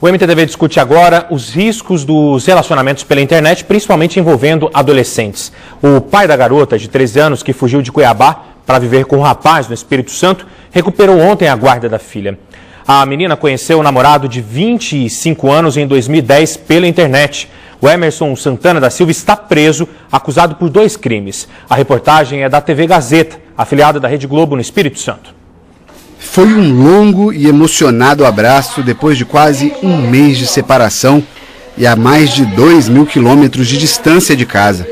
O MTTV discute agora os riscos dos relacionamentos pela internet, principalmente envolvendo adolescentes. O pai da garota, de 13 anos, que fugiu de Cuiabá para viver com um rapaz no Espírito Santo, recuperou ontem a guarda da filha. A menina conheceu o namorado de 25 anos em 2010 pela internet. O Emerson Santana da Silva está preso, acusado por 2 crimes. A reportagem é da TV Gazeta, afiliada da Rede Globo no Espírito Santo. Foi um longo e emocionado abraço depois de quase um mês de separação e a mais de 2.000 quilômetros de distância de casa.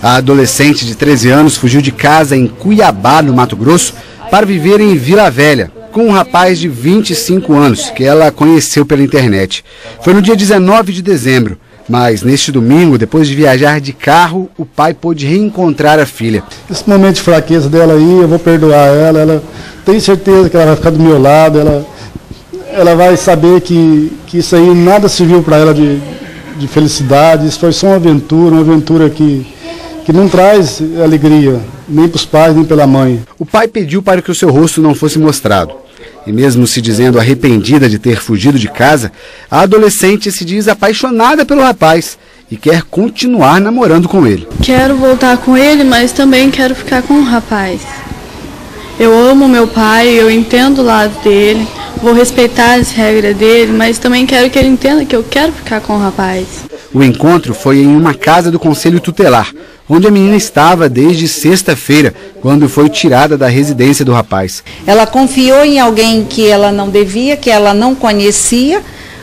A adolescente de 13 anos fugiu de casa em Cuiabá, no Mato Grosso, para viver em Vila Velha, com um rapaz de 25 anos que ela conheceu pela internet. Foi no dia 19 de dezembro, mas neste domingo, depois de viajar de carro, o pai pôde reencontrar a filha. Esse momento de fraqueza dela aí, eu vou perdoar ela tem certeza que ela vai ficar do meu lado, ela vai saber que isso aí nada serviu para ela de felicidade, isso foi só uma aventura que não traz alegria, nem para os pais, nem pela mãe. O pai pediu para que o seu rosto não fosse mostrado. E mesmo se dizendo arrependida de ter fugido de casa, a adolescente se diz apaixonada pelo rapaz e quer continuar namorando com ele. Quero voltar com ele, mas também quero ficar com o rapaz. Eu amo meu pai, eu entendo o lado dele, vou respeitar as regras dele, mas também quero que ele entenda que eu quero ficar com o rapaz. O encontro foi em uma casa do Conselho Tutelar, onde a menina estava desde sexta-feira, quando foi tirada da residência do rapaz. Ela confiou em alguém que ela não devia, que ela não conhecia,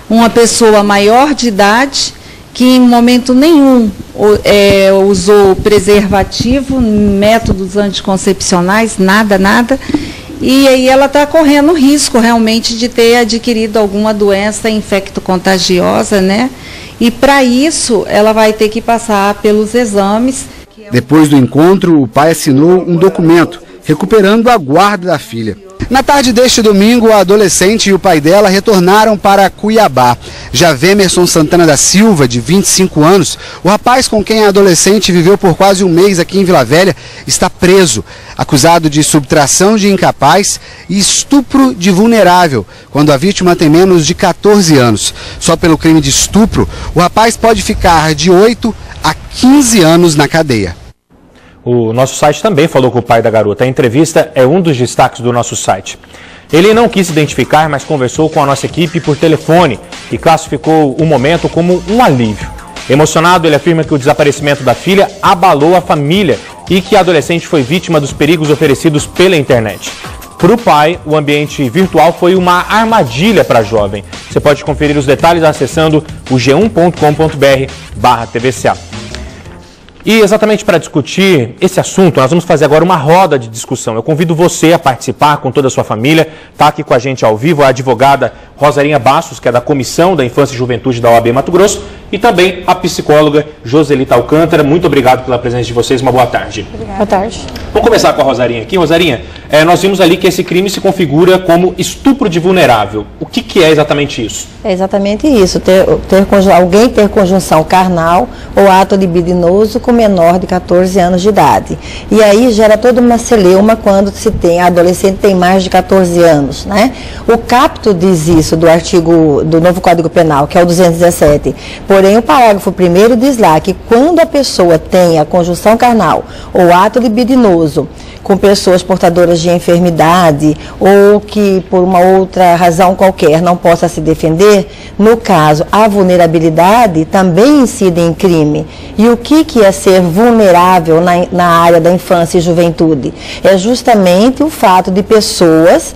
uma pessoa maior de idade, que em momento nenhum usou preservativo, métodos anticoncepcionais, nada. E aí ela está correndo risco realmente de ter adquirido alguma doença infecto-contagiosa, né? E para isso ela vai ter que passar pelos exames. Depois do encontro, o pai assinou um documento recuperando a guarda da filha. Na tarde deste domingo, a adolescente e o pai dela retornaram para Cuiabá. Já Emerson Santana da Silva, de 25 anos, o rapaz com quem a adolescente viveu por quase um mês aqui em Vila Velha, está preso, acusado de subtração de incapaz e estupro de vulnerável, quando a vítima tem menos de 14 anos. Só pelo crime de estupro, o rapaz pode ficar de 8 a 15 anos na cadeia. O nosso site também falou com o pai da garota. A entrevista é um dos destaques do nosso site. Ele não quis se identificar, mas conversou com a nossa equipe por telefone e classificou o momento como um alívio. Emocionado, ele afirma que o desaparecimento da filha abalou a família e que a adolescente foi vítima dos perigos oferecidos pela internet. Para o pai, o ambiente virtual foi uma armadilha para a jovem. Você pode conferir os detalhes acessando o g1.com.br/tvca. E exatamente para discutir esse assunto, nós vamos fazer agora uma roda de discussão. Eu convido você a participar com toda a sua família. Está aqui com a gente ao vivo a advogada Rosarinha Bastos, que é da Comissão da Infância e Juventude da OAB Mato Grosso, e também a psicóloga Joselita Alcântara. Muito obrigado pela presença de vocês. Uma boa tarde. Obrigada. Boa tarde. Vamos começar com a Rosarinha aqui. Rosarinha, nós vimos ali que esse crime se configura como estupro de vulnerável. O que é exatamente isso? É exatamente isso. Alguém ter conjunção carnal ou ato libidinoso com menor de 14 anos de idade. E aí gera toda uma celeuma quando a adolescente tem mais de 14 anos, né? O capto diz isso do artigo do novo Código Penal, que é o 217. Porém, o parágrafo 1º diz lá que quando a pessoa tem a conjunção carnal ou ato libidinoso com pessoas portadoras de enfermidade ou que por uma outra razão qualquer não possa se defender, no caso, a vulnerabilidade também incide em crime. E o que é ser vulnerável na área da infância e juventude? É justamente o fato de pessoas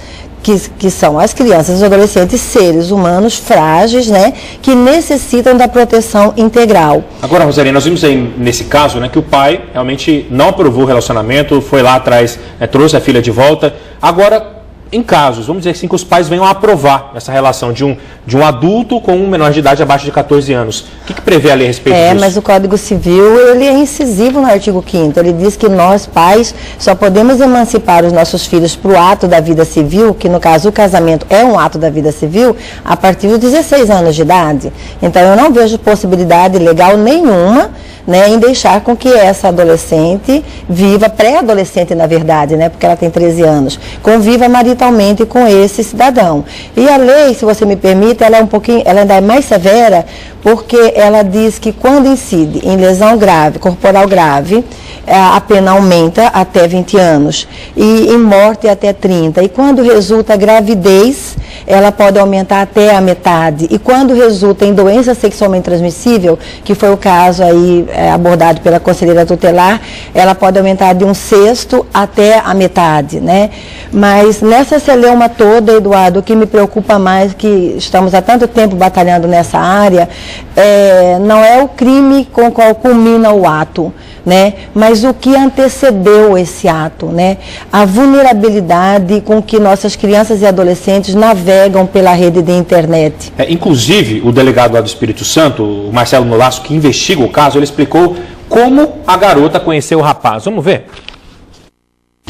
que são as crianças e os adolescentes, seres humanos frágeis, né, que necessitam da proteção integral. Agora, Rosarinha, nós vimos aí nesse caso, né, que o pai realmente não aprovou o relacionamento, foi lá atrás, trouxe a filha de volta. Agora, em casos, vamos dizer assim, que os pais venham a aprovar essa relação de um adulto com um menor de idade abaixo de 14 anos. O que prevê a lei a respeito disso? Mas o Código Civil, ele é incisivo no artigo 5º. Ele diz que nós, pais, só podemos emancipar os nossos filhos para o ato da vida civil, que no caso o casamento é um ato da vida civil, a partir dos 16 anos de idade. Então eu não vejo possibilidade legal nenhuma né, em deixar com que essa adolescente viva, pré-adolescente na verdade, né, porque ela tem 13 anos, conviva maritalmente com esse cidadão. E a lei, se você me permite, ela ainda é mais severa, porque ela diz que quando incide em lesão grave, corporal grave, a pena aumenta até 20 anos e em morte até 30. E quando resulta gravidez, ela pode aumentar até a metade. E quando resulta em doença sexualmente transmissível, que foi o caso aí abordado pela conselheira tutelar, ela pode aumentar de 1/6 até a metade, né? Mas nessa celeuma toda, Eduardo, o que me preocupa mais, que estamos há tanto tempo batalhando nessa área, não é o crime com o qual culmina o ato, né? Mas o que antecedeu esse ato, né? A vulnerabilidade com que nossas crianças e adolescentes navegam pela rede de internet. Inclusive, o delegado lá do Espírito Santo, o Marcelo Nolasco, que investiga o caso, ele explicou como a garota conheceu o rapaz. Vamos ver?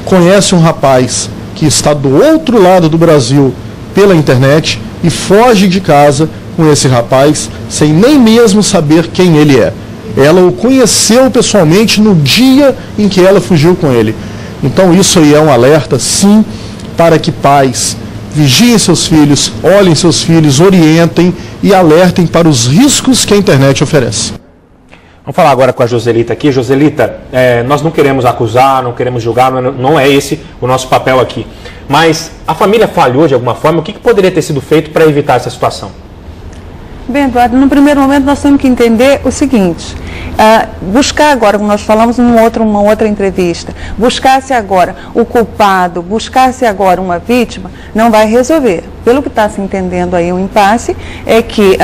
Conhece um rapaz que está do outro lado do Brasil pela internet e foge de casa com esse rapaz sem nem mesmo saber quem ele é. Ela o conheceu pessoalmente no dia em que ela fugiu com ele. Então isso aí é um alerta, sim, para que pais vigiem seus filhos, olhem seus filhos, orientem e alertem para os riscos que a internet oferece. Vamos falar agora com a Joselita aqui. Joselita, nós não queremos acusar, não queremos julgar, não é esse o nosso papel aqui. Mas a família falhou de alguma forma? O que poderia ter sido feito para evitar essa situação? Bem, Eduardo, no primeiro momento nós temos que entender o seguinte, buscar agora, como nós falamos em uma outra entrevista, buscar-se agora o culpado, buscar-se agora uma vítima, não vai resolver. Pelo que está se entendendo aí, o impasse é que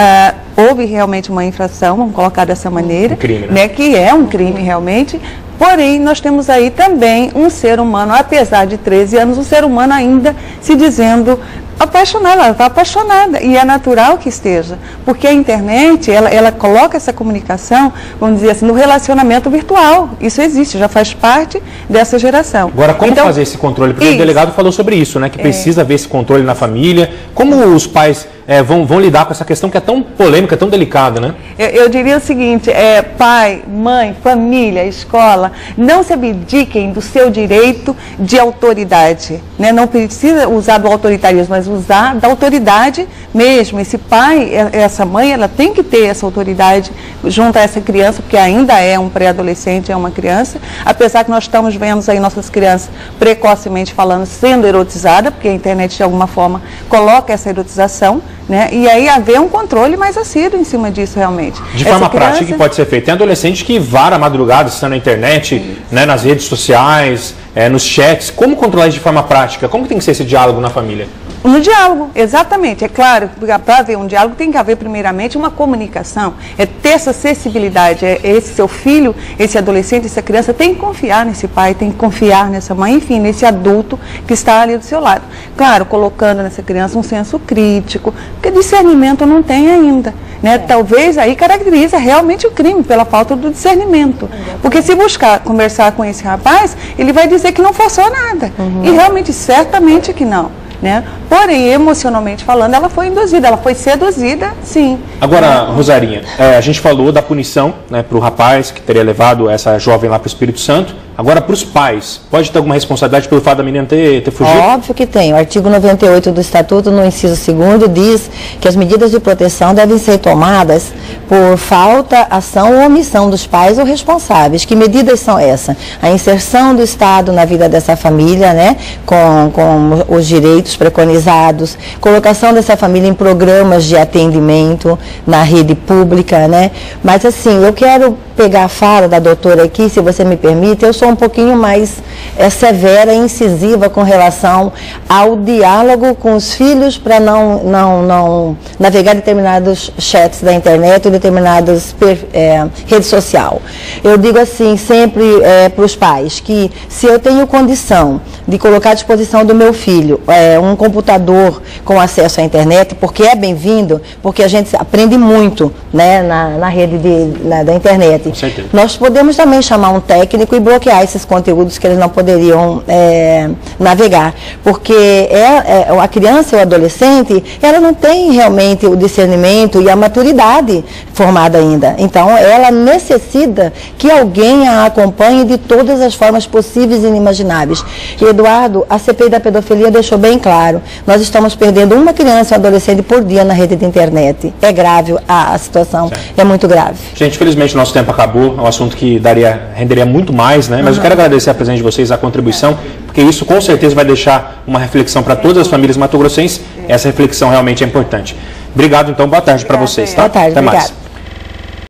houve realmente uma infração, vamos colocar dessa maneira, crime, né, que é um crime realmente. Porém, nós temos aí também um ser humano, apesar de 13 anos, um ser humano ainda se dizendo apaixonada, ela está apaixonada, e é natural que esteja, porque a internet, ela coloca essa comunicação, vamos dizer assim, no relacionamento virtual. Isso existe, já faz parte dessa geração. Agora, como fazer esse controle? Porque o delegado falou sobre isso, né, que precisa ver esse controle na família. Como os pais vão lidar com essa questão que é tão polêmica, tão delicada, né? Eu diria o seguinte, pai, mãe, família, escola, não se abdiquem do seu direito de autoridade, né? Não precisa usar do autoritarismo, mas usar da autoridade mesmo. Esse pai, essa mãe, ela tem que ter essa autoridade junto a essa criança, porque ainda é um pré-adolescente, é uma criança, apesar que nós estamos vendo aí nossas crianças precocemente falando, sendo erotizada, porque a internet de alguma forma coloca essa erotização, né? E aí haver um controle mais assíduo em cima disso realmente. De forma prática, que pode ser feito? Tem adolescente que vara a madrugada, está na internet, né, nas redes sociais, nos chats. Como controlar isso de forma prática? Como que tem que ser esse diálogo na família? No diálogo, exatamente. É claro, para haver um diálogo tem que haver primeiramente uma comunicação, ter essa acessibilidade. Esse seu filho, esse adolescente, essa criança tem que confiar nesse pai, tem que confiar nessa mãe, enfim, nesse adulto que está ali do seu lado. Claro, colocando nessa criança um senso crítico, porque discernimento não tem ainda, né? Talvez aí caracteriza realmente o crime pela falta do discernimento. Porque se buscar conversar com esse rapaz, ele vai dizer que não forçou nada. E realmente, certamente que não. Né? Porém, emocionalmente falando, ela foi induzida, ela foi seduzida, sim. Agora, Rosarinha, a gente falou da punição, né, para o rapaz que teria levado essa jovem lá para o Espírito Santo. Agora, para os pais, pode ter alguma responsabilidade pelo fato da menina ter fugido? Óbvio que tem. O artigo 98 do Estatuto, no inciso 2º, diz que as medidas de proteção devem ser tomadas por falta, ação ou omissão dos pais ou responsáveis. Que medidas são essas? A inserção do Estado na vida dessa família, né, com os direitos preconizados, colocação dessa família em programas de atendimento na rede pública, né? Mas assim, eu quero pegar a fala da doutora aqui, se você me permite. Eu sou um pouquinho mais severa e incisiva com relação ao diálogo com os filhos para não navegar determinados chats da internet ou determinadas redes sociais. Eu digo assim sempre para os pais que se eu tenho condição de colocar à disposição do meu filho um computador com acesso à internet, porque é bem-vindo, porque a gente aprende muito, né, na rede da internet. Com certeza. Nós podemos também chamar um técnico e bloquear esses conteúdos que eles não poderiam navegar, porque a criança ou o adolescente, ela não tem realmente o discernimento e a maturidade. formada ainda. Então, ela necessita que alguém a acompanhe de todas as formas possíveis e inimagináveis. E, Eduardo, a CPI da pedofilia deixou bem claro, nós estamos perdendo uma criança e um adolescente por dia na rede de internet. É grave a situação, é muito grave. Gente, infelizmente o nosso tempo acabou, é um assunto que renderia muito mais, né? Mas eu quero agradecer a presença de vocês, a contribuição, porque isso com certeza vai deixar uma reflexão para todas as famílias matogrossenses. Essa reflexão realmente é importante. Obrigado, então, boa tarde para vocês. Tá? Boa tarde, Até obrigado. mais.